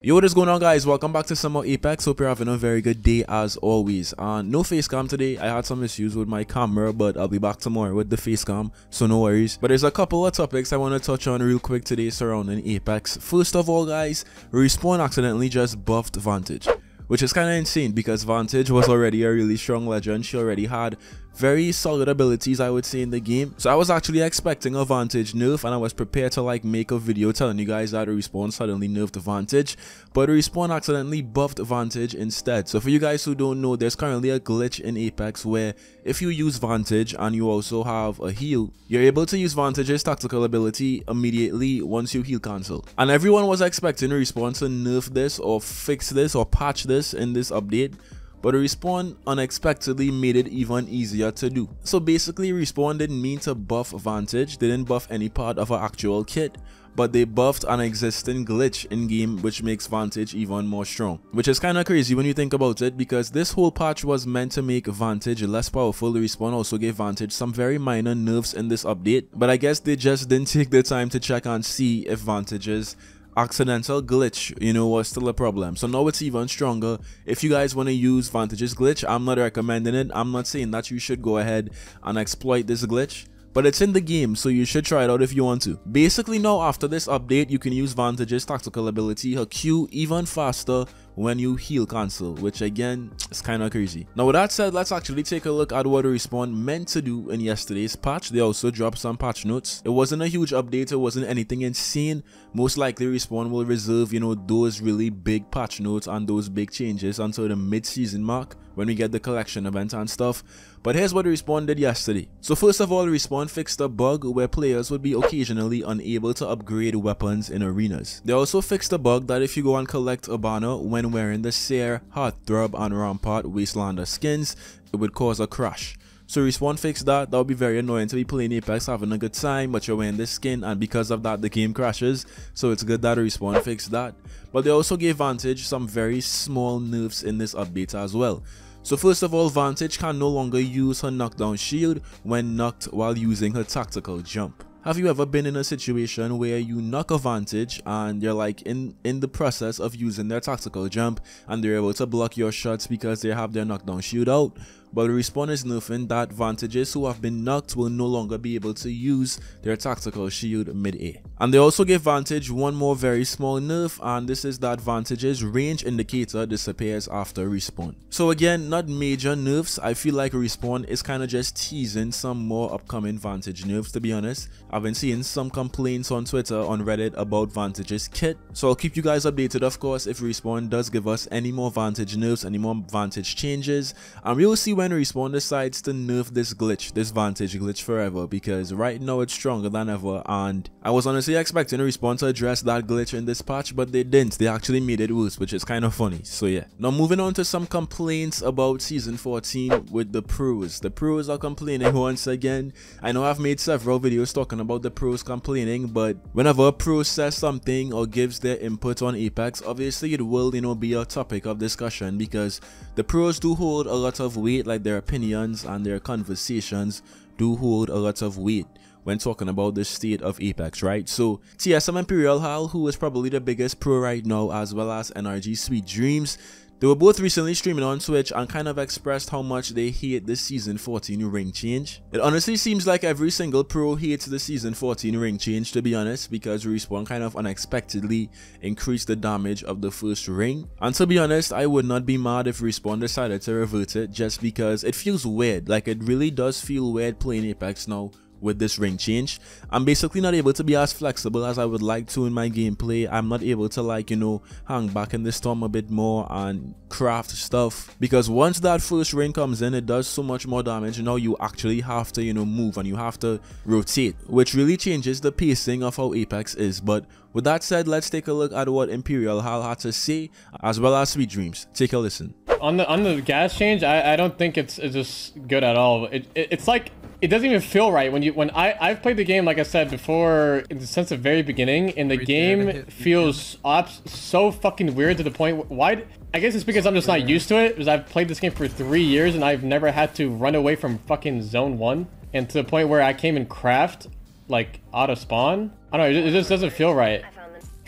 Yo, what is going on, guys? Welcome back to some more Apex. Hope you're having a very good day as always. No face cam today. I had some issues with my camera, but I'll be back tomorrow with the face cam, so no worries. But there's a couple of topics I want to touch on real quick today surrounding Apex. First of all, guys, Respawn accidentally just buffed Vantage, which is kind of insane because Vantage was already a really strong legend. She already had very solid abilities, I would say, in the game. So I was actually expecting a Vantage nerf, and I was prepared to like make a video telling you guys that Respawn suddenly nerfed Vantage, but Respawn accidentally buffed Vantage instead. So for you guys who don't know, there's currently a glitch in Apex where if you use Vantage and you also have a heal, you're able to use Vantage's tactical ability immediately once you heal cancel. And everyone was expecting Respawn to nerf this or fix this or patch this in this update, but Respawn unexpectedly made it even easier to do. So basically, Respawn didn't mean to buff Vantage, they didn't buff any part of her actual kit, but they buffed an existing glitch in game which makes Vantage even more strong. Which is kinda crazy when you think about it, because this whole patch was meant to make Vantage less powerful. Respawn also gave Vantage some very minor nerfs in this update, but I guess they just didn't take the time to check and see if Vantage's accidental glitch, was still a problem. So now it's even stronger. If you guys want to use Vantage's glitch, I'm not recommending it. I'm not saying that you should go ahead and exploit this glitch, but it's in the game, so you should try it out if you want to. Basically now, after this update, you can use Vantage's tactical ability, her Q, even faster when you heal cancel, which again is kind of crazy. Now with that said, let's actually take a look at what Respawn meant to do in yesterday's patch. They also dropped some patch notes. It wasn't a huge update, it wasn't anything insane. Most likely Respawn will reserve, those really big patch notes and those big changes until the mid-season mark when we get the collection event and stuff. But here's what Respawn did yesterday. So first of all, Respawn fixed a bug where players would be occasionally unable to upgrade weapons in arenas. They also fixed a bug that if you go and collect a banner when wearing the Seer, Heartthrob and Rampart Wastelander skins, it would cause a crash. So Respawn fixed that. That would be very annoying to be playing Apex, having a good time, but you're wearing this skin, and because of that the game crashes. So it's good that Respawn fixed that. But they also gave Vantage some very small nerfs in this update as well. So first of all, Vantage can no longer use her knockdown shield when knocked while using her tactical jump. Have you ever been in a situation where you knock a Vantage and you're like in the process of using their tactical jump and they're able to block your shots because they have their knockdown shield out? But Respawn is nerfing that Vantages who have been knocked will no longer be able to use their tactical shield mid-air. And they also give Vantage one more very small nerf, and this is that Vantage's range indicator disappears after respawn. So again, not major nerfs. I feel like Respawn is kind of just teasing some more upcoming Vantage nerfs, to be honest. I've been seeing some complaints on Twitter, on Reddit about Vantage's kit, so I'll keep you guys updated, of course, if Respawn does give us any more Vantage nerfs, any more Vantage changes, and we will see when Respawn decides to nerf this glitch, this Vantage glitch forever, because right now it's stronger than ever, and I was honestly expecting Respawn to address that glitch in this patch, but they didn't. They actually made it worse, which is kind of funny. So yeah. Now moving on to some complaints about Season 14 with the pros. The pros are complaining once again. I know I've made several videos talking about the pros complaining, but whenever a pro says something or gives their input on Apex, obviously it will, be a topic of discussion, because the pros do hold a lot of weight. Like their opinions and their conversations do hold a lot of weight when talking about the state of Apex, right? So TSM Imperial Hal, who is probably the biggest pro right now, as well as NRG Sweet Dreams, they were both recently streaming on Twitch and kind of expressed how much they hate the Season 14 ring change. It honestly seems like every single pro hates the Season 14 ring change, to be honest, because Respawn kind of unexpectedly increased the damage of the first ring. And to be honest, I would not be mad if Respawn decided to revert it, just because it feels weird. Like, it really does feel weird playing Apex now with this ring change. I'm basically not able to be as flexible as I would like to in my gameplay. I'm not able to, like, hang back in the storm a bit more and craft stuff, because once that first ring comes in, it does so much more damage. Now you actually have to move and you have to rotate, which really changes the pacing of how Apex is. But with that said, let's take a look at what Imperial Hal had to say, as well as Sweet Dreams. Take a listen. On the gas change, I don't think it's just good at all. It's like, it doesn't even feel right when I've played the game, like I said before, since the very beginning, and the game feels so fucking weird to the point why. I guess it's because I'm just not used to it, because I've played this game for 3 years and I've never had to run away from fucking zone 1, and to the point where I came in craft like auto spawn. I don't know, it just doesn't feel right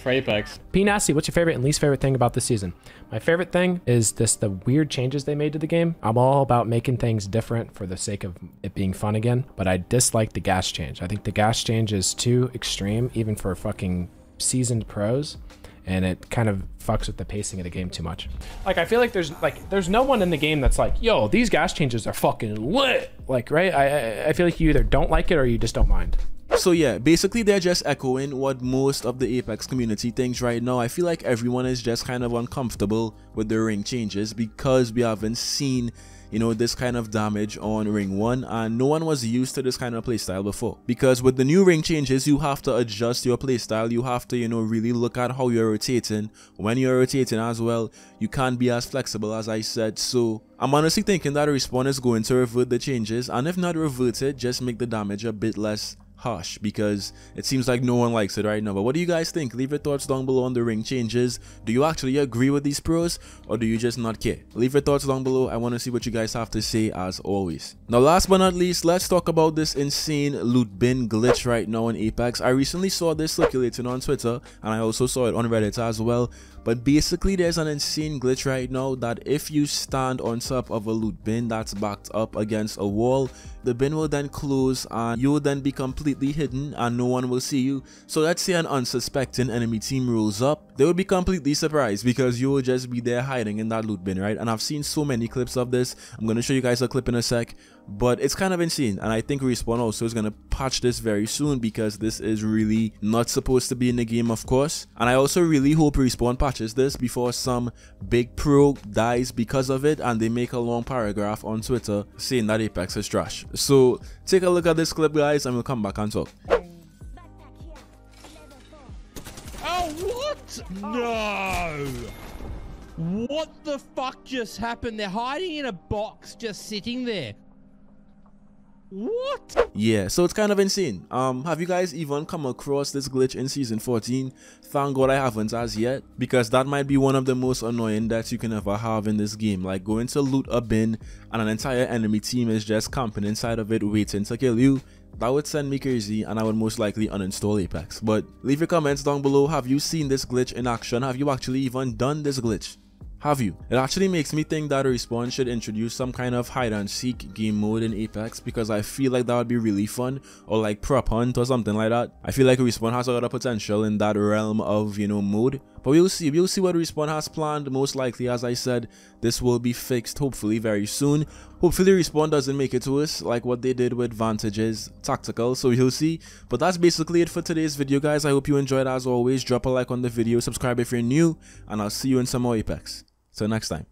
for Apex. P Nasty, what's your favorite and least favorite thing about this season? My favorite thing is the weird changes they made to the game. I'm all about making things different for the sake of it being fun again, but I dislike the gas change. I think the gas change is too extreme, even for fucking seasoned pros, and it kind of fucks with the pacing of the game too much. Like, I feel like there's no one in the game that's like, yo, these gas changes are fucking lit. Like, right? I feel like you either don't like it or you just don't mind. So yeah, basically they're just echoing what most of the Apex community thinks right now. I feel like everyone is just kind of uncomfortable with the ring changes because we haven't seen, you know, this kind of damage on ring 1, and no one was used to this kind of playstyle before. Because with the new ring changes, you have to adjust your playstyle. You have to, you know, really look at how you're rotating. When you're rotating as well, you can't be as flexible as I said. So I'm honestly thinking that Respawn is going to revert the changes, and if not revert it, just make the damage a bit less harsh, because it seems like no one likes it right now. But what do you guys think? Leave your thoughts down below on the ring changes. Do you actually agree with these pros, or do you just not care? Leave your thoughts down below. I want to see what you guys have to say as always. Now, last but not least, let's talk about this insane loot bin glitch right now in Apex. I recently saw this circulating on Twitter, and I also saw it on Reddit as well. But basically, there's an insane glitch right now that if you stand on top of a loot bin that's backed up against a wall, the bin will then close and you will then be completely hidden and no one will see you. So let's say an unsuspecting enemy team rolls up, they will be completely surprised because you will just be there hiding in that loot bin, right? And I've seen so many clips of this. I'm going to show you guys a clip in a sec, but it's kind of insane, and I think Respawn also is going to patch this very soon because this is really not supposed to be in the game, of course. And I also really hope Respawn patches this before some big pro dies because of it and they make a long paragraph on Twitter saying that Apex is trash. So take a look at this clip, guys, and we'll come back and talk. Oh, what? No! What the fuck just happened? They're hiding in a box just sitting there. What? Yeah, so it's kind of insane. Have you guys even come across this glitch in season 14? Thank God I haven't as yet, because that might be one of the most annoying deaths you can ever have in this game. Like going to loot a bin and an entire enemy team is just camping inside of it waiting to kill you. That would send me crazy, and I would most likely uninstall Apex. But leave your comments down below. Have you seen this glitch in action? Have you actually even done this glitch? Have you? It actually makes me think that Respawn should introduce some kind of hide and seek game mode in Apex, because I feel like that would be really fun, or like prop hunt or something like that. I feel like Respawn has a lot of potential in that realm of, you know, mode. But we'll see what Respawn has planned. Most likely, as I said, this will be fixed hopefully very soon. Hopefully Respawn doesn't make it worse like what they did with Vantage's tactical, so you'll see. But that's basically it for today's video, guys. I hope you enjoyed. As always, drop a like on the video, subscribe if you're new, and I'll see you in some more Apex. Till next time.